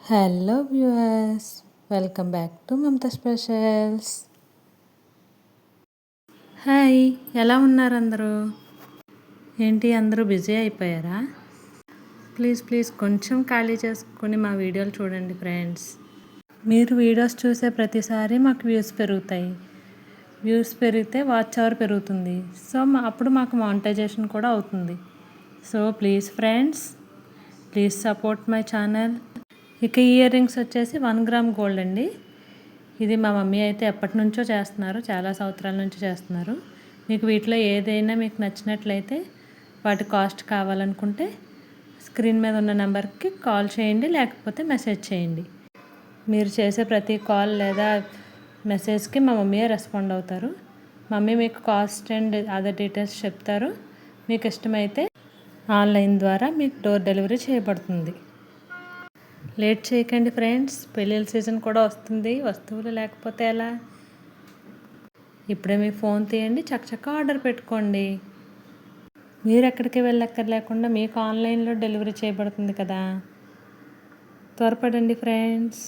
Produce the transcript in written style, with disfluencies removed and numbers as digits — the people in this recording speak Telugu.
Hello viewers, welcome back to Mamata specials. Hi, ఎలా ఉన్నారు అందరూ? ఏంటి అందరూ బిజీ అయిపోయారా? ప్లీజ్ కొంచెం ఖాళీ చేసుకొని మా వీడియోలు చూడండి ఫ్రెండ్స్. మీరు వీడియోస్ చూసే ప్రతిసారి మాకు వ్యూస్ పెరుగుతాయి. వ్యూస్ పెరిగితే వాచ్ అవర్ పెరుగుతుంది. సో అప్పుడు మాకు మానిటైజేషన్ కూడా అవుతుంది. So please friends, please support my channel. ఇక ఇయర్ రింగ్స్ వచ్చేసి 1 గ్రామ్ గోల్డ్ అండి. ఇది మా మమ్మీ అయితే ఎప్పటి నుంచో చేస్తున్నారు, చాలా సంవత్సరాల నుంచి చేస్తున్నారు. మీకు వీటిలో ఏదైనా మీకు నచ్చినట్లయితే వాటి కాస్ట్ కావాలనుకుంటే స్క్రీన్ మీద ఉన్న నెంబర్కి కాల్ చేయండి, లేకపోతే మెసేజ్ చేయండి. మీరు చేసే ప్రతి కాల్ లేదా మెసేజ్కి మా మమ్మీయే రెస్పాండ్ అవుతారు. మమ్మీ మీకు కాస్ట్ అండ్ అదర్ డీటెయిల్స్ చెప్తారు. మీకు ఇష్టమైతే ఆన్లైన్ ద్వారా మీకు డోర్ డెలివరీ చేయబడుతుంది. లేట్ చేయకండి ఫ్రెండ్స్, పెళ్ళిళ్ళ సీజన్ కూడా వస్తుంది. వస్తువులు లేకపోతే ఎలా? ఇప్పుడే మీ ఫోన్ తీయండి, చక్కచక్క ఆర్డర్ పెట్టుకోండి. మీరు ఎక్కడికి వెళ్ళక్కర్లేకుండా మీకు ఆన్లైన్లో డెలివరీ చేయబడుతుంది కదా. త్వరపడండి ఫ్రెండ్స్.